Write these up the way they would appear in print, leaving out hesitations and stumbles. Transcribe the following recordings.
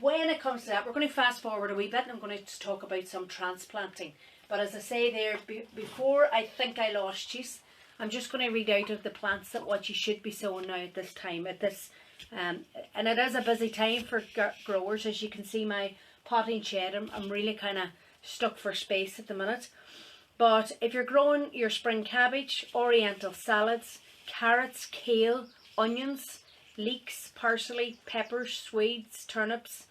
when it comes to that, we're going to fast forward a wee bit and I'm going to talk about some transplanting. But as I say there, before I think I lost you, I'm just going to read out of the plants that what you should be sowing now at this time. And it is a busy time for growers. As you can see, my potting shed, I'm really kind of stuck for space at the minute. But if you're growing your spring cabbage, oriental salads, carrots, kale, onions, leeks, parsley, peppers, swedes, turnips,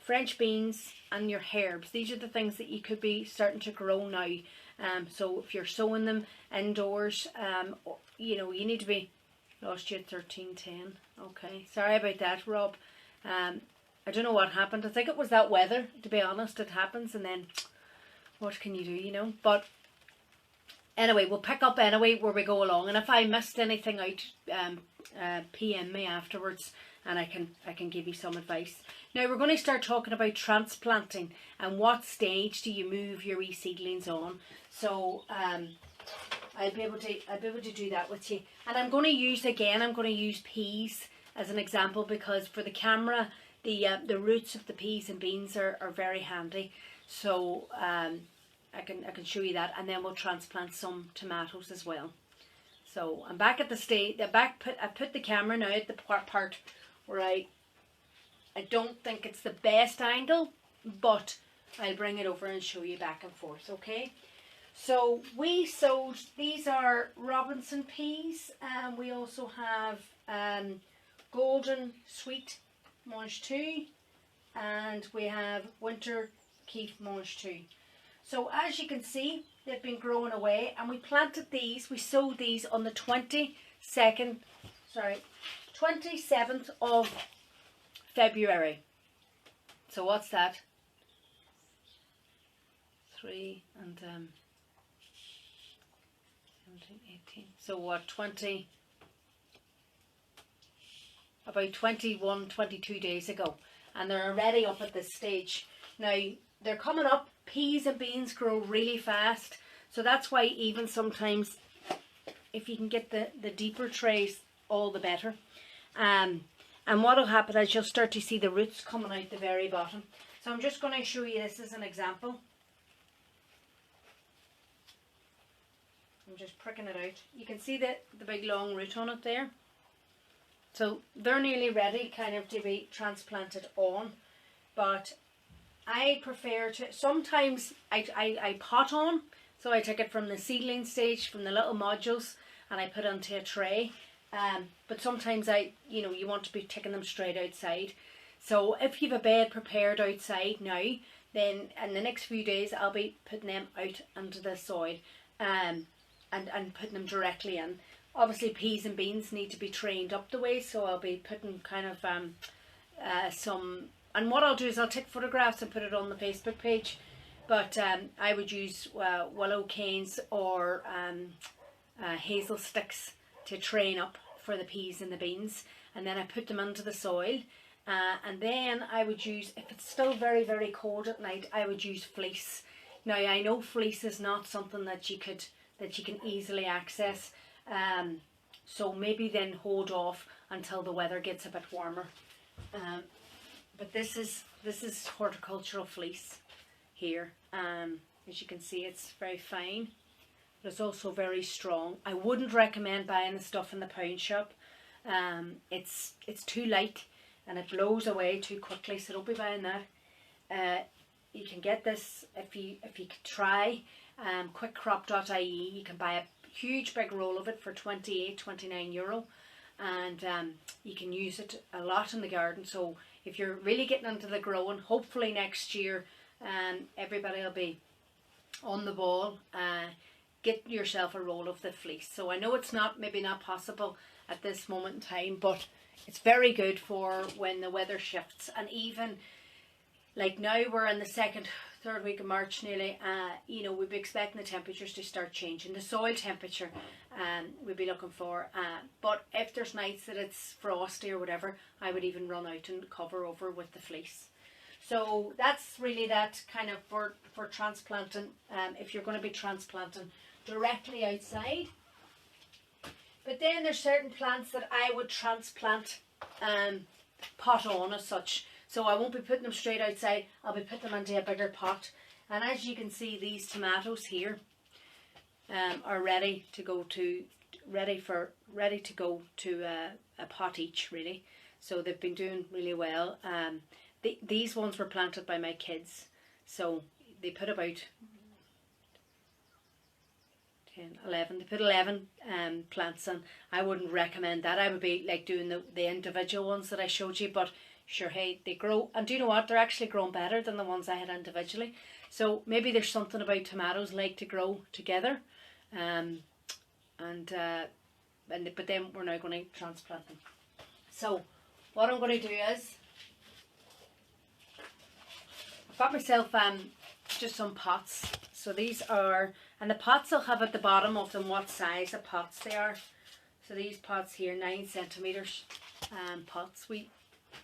French beans and your herbs, these are the things that you could be starting to grow now. So if you're sowing them indoors, you know, you need to be, lost you at 13:10. Okay, sorry about that, Rob. I don't know what happened. I think it was that weather, to be honest. It happens, and then what can you do, you know? But anyway, we'll pick up anyway where we go along, and if I missed anything out, PM me afterwards and I can give you some advice. Now we're going to start talking about transplanting and what stage do you move your wee seedlings on. So I'll be able to do that with you. And I'm going to use peas as an example, because for the camera the roots of the peas and beans are very handy. So I can show you that, and then we'll transplant some tomatoes as well. So I'm back at the stage. I put the camera now at the part where I don't think it's the best angle, but I'll bring it over and show you back and forth. Okay. So we sowed, these are Robinson peas, and we also have golden sweet mange 2, and we have winter keef mange 2. So as you can see, they've been growing away, and we planted these, we sowed these on the 27th of February. So what's that? 3 and 17, 18. So what, about 21, 22 days ago. And they're already up at this stage. Now, they're coming up. Peas and beans grow really fast. So that's why even sometimes, if you can get the deeper trays, all the better. And what will happen is you'll start to see the roots coming out the very bottom. So I'm just going to show you this as an example. I'm just pricking it out. You can see the big long root on it there. So they're nearly ready kind of to be transplanted on. But I prefer to, sometimes I pot on. So I take it from the seedling stage, from the little modules, and I put it onto a tray. But sometimes you want to be taking them straight outside. So if you have a bed prepared outside now, then in the next few days I'll be putting them out into the soil and putting them directly in. Obviously peas and beans need to be trained up the way, so I'll be putting kind of some, and what I'll do is I'll take photographs and put it on the Facebook page. But I would use willow canes or hazel sticks to train up for the peas and the beans, and then I put them into the soil, and then I would use, if it's still very very cold at night, I would use fleece. Now I know fleece is not something that you can easily access, so maybe then hold off until the weather gets a bit warmer. But this is horticultural fleece here. As you can see, it's very fine, but it's also very strong. I wouldn't recommend buying the stuff in the pound shop. It's too light and it blows away too quickly, so don't be buying that. You can get this if you try quickcrop.ie. You can buy a huge big roll of it for 28-29 euro, and you can use it a lot in the garden. So if you're really getting into the growing, hopefully next year everybody will be on the ball. Get yourself a roll of the fleece. So I know it's maybe not possible at this moment in time, but it's very good for when the weather shifts. And even like now, we're in the third week of March nearly, we'll be expecting the temperatures to start changing. The soil temperature we'll be looking for, but if there's nights that it's frosty or whatever, I would even run out and cover over with the fleece. So that's really that kind of for transplanting, if you're going to be transplanting directly outside. But then there's certain plants that I would transplant pot on as such. So I won't be putting them straight outside. I'll be putting them into a bigger pot. And as you can see, these tomatoes here are ready to go to a pot each, really. So they've been doing really well. These ones were planted by my kids, so they put about 10, 11. They put 11 plants in. I wouldn't recommend that. I would be like doing the individual ones that I showed you, but sure, hey, they grow. And do you know what? They're actually grown better than the ones I had individually. So maybe there's something about tomatoes like to grow together. But then we're now going to transplant them. So what I'm going to do is, I've got myself just some pots. So these are, and the pots I'll have at the bottom of them what size of pots they are. So these pots here, 9 centimeters pots,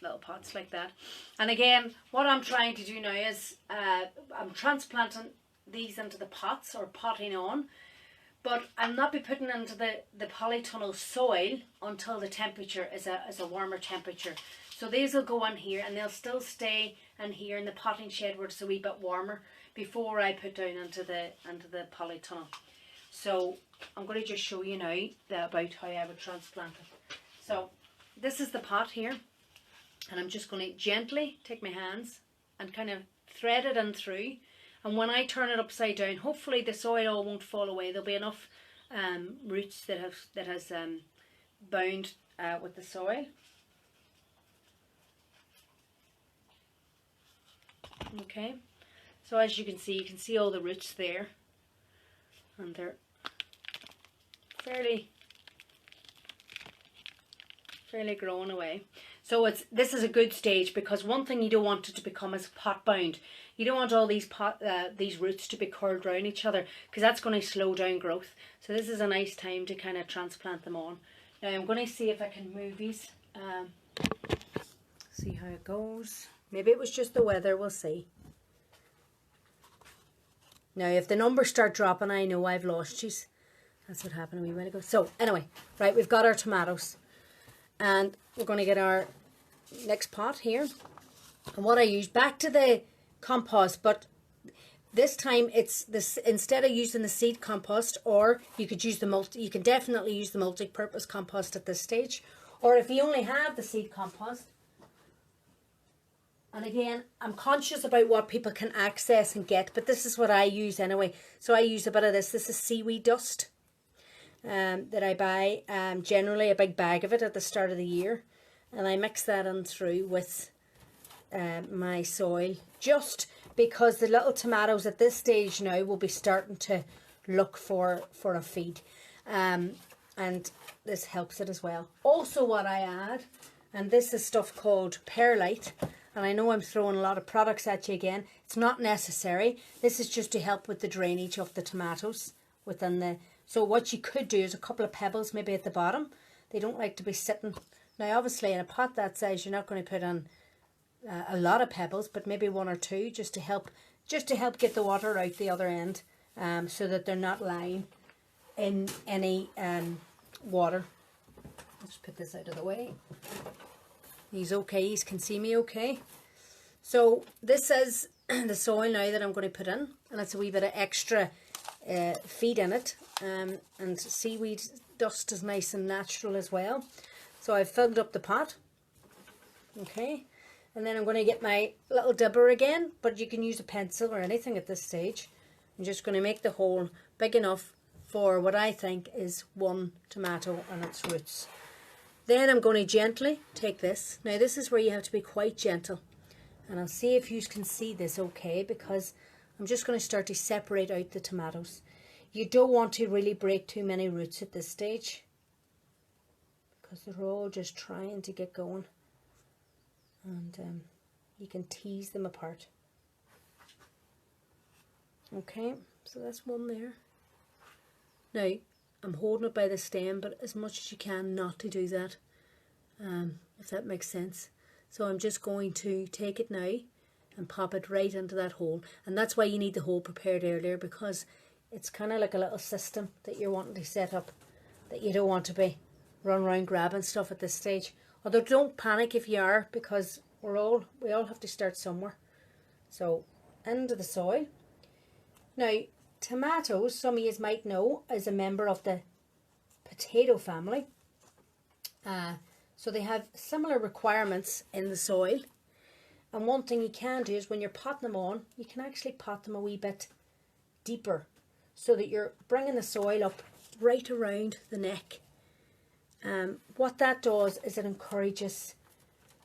little pots like that. And again, what I'm trying to do now is I'm transplanting these into the pots, or potting on, but I'll not be putting into the polytunnel soil until the temperature is a warmer temperature. So these will go on here, and they'll still stay in here in the potting shed where it's a wee bit warmer before I put down into the polytunnel. So I'm going to just show you now about how I would transplant it. So this is the pot here, and I'm just going to gently take my hands and kind of thread it in through. And when I turn it upside down, hopefully the soil all won't fall away. There'll be enough roots that has bound with the soil. Okay, so as you can see all the roots there, and they're fairly growing away. So this is a good stage, because one thing you don't want it to become is pot bound. You don't want all these roots to be curled around each other, because that's going to slow down growth. So this is a nice time to kind of transplant them on. Now I'm going to see if I can move these. See how it goes. Maybe it was just the weather, we'll see. Now if the numbers start dropping, I know I've lost you. That's what happened a wee while ago. So anyway, right, we've got our tomatoes. And we're going to get our next pot here. And what I use, back to the compost, but this time it's this, instead of using the seed compost, or you could use you can definitely use the multi-purpose compost at this stage. Or if you only have the seed compost, and again, I'm conscious about what people can access and get, but this is what I use anyway. So I use a bit of this. This is seaweed dust that I buy, generally a big bag of it at the start of the year. And I mix that in through with my soil, just because the little tomatoes at this stage now will be starting to look for a feed. And this helps it as well. Also what I add, and this is stuff called perlite. And I know I'm throwing a lot of products at you again. It's not necessary. This is just to help with the drainage of the tomatoes within the... So what you could do is a couple of pebbles maybe at the bottom. They don't like to be sitting. Now obviously in a pot that size you're not going to put on a lot of pebbles, but maybe 1 or 2 just to help get the water out the other end, so that they're not lying in any water. Let's put this out of the way. He's okay, he can see me okay. So this is the soil now that I'm going to put in, and it's a wee bit of extra feed in it, and seaweed dust is nice and natural as well. So I've filled up the pot, okay, and then I'm going to get my little dibber again, but you can use a pencil or anything at this stage. I'm just going to make the hole big enough for what I think is 1 tomato and its roots. Then I'm going to gently take this. Now this is where you have to be quite gentle, and I'll see if you can see this okay, because I'm just going to start to separate out the tomatoes. You don't want to really break too many roots at this stage, because they're all just trying to get going, and you can tease them apart. Okay, so that's one there. Now I'm holding it by the stem, but as much as you can not to do that, if that makes sense. So I'm just going to take it now and pop it right into that hole. And that's why you need the hole prepared earlier, because it's kind of like a little system that you're wanting to set up, that you don't want to be run around grabbing stuff at this stage. Although don't panic if you are, because we all have to start somewhere. So into the soil. Now tomatoes, some of you might know, is a member of the potato family. So they have similar requirements in the soil. And one thing you can do is when you're potting them on, you can actually pot them a wee bit deeper so that you're bringing the soil up right around the neck. What that does is it encourages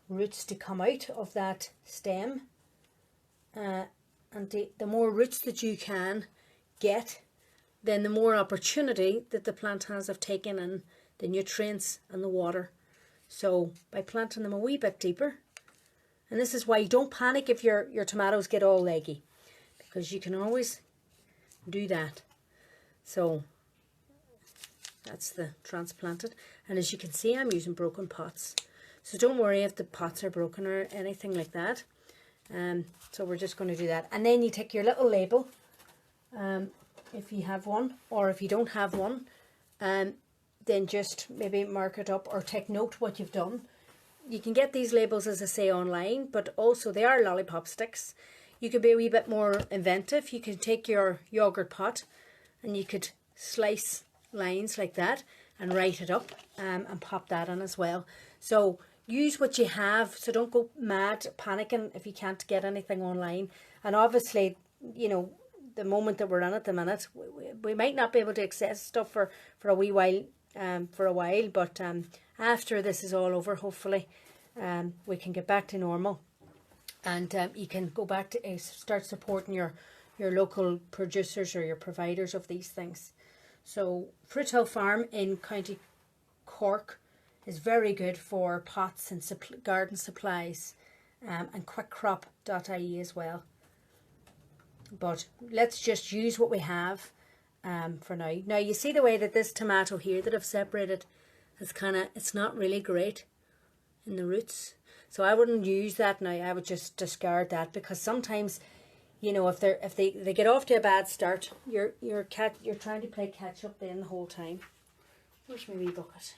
roots to come out of that stem. And the more roots that you can get, then the more opportunity that the plant has of taking in the nutrients and the water. So by planting them a wee bit deeper, and this is why you don't panic if your tomatoes get all leggy, because you can always do that. So that's the transplanted, and as you can see, I'm using broken pots. So don't worry if the pots are broken or anything like that. So we're just going to do that, and then you take your little label, if you have one, or if you don't have one, then just maybe mark it up or take note what you've done. You can get these labels, as I say, online, but also they are lollipop sticks. You could be a wee bit more inventive. You could take your yogurt pot and you could slice lines like that and write it up, and pop that in as well. So use what you have, so don't go mad panicking if you can't get anything online. And obviously, you know, the moment that we're in at the minute, we might not be able to access stuff for a wee while, but after this is all over, hopefully we can get back to normal, and you can go back to start supporting your local producers or your providers of these things. So Fruit Hill Farm in County Cork is very good for pots and garden supplies, and quickcrop.ie as well. But let's just use what we have for now. Now you see the way that this tomato here that I've separated is it's not really great in the roots. So I wouldn't use that now. I would just discard that, because sometimes, you know, if they get off to a bad start, you're trying to play catch up then the whole time. Where's my wee bucket?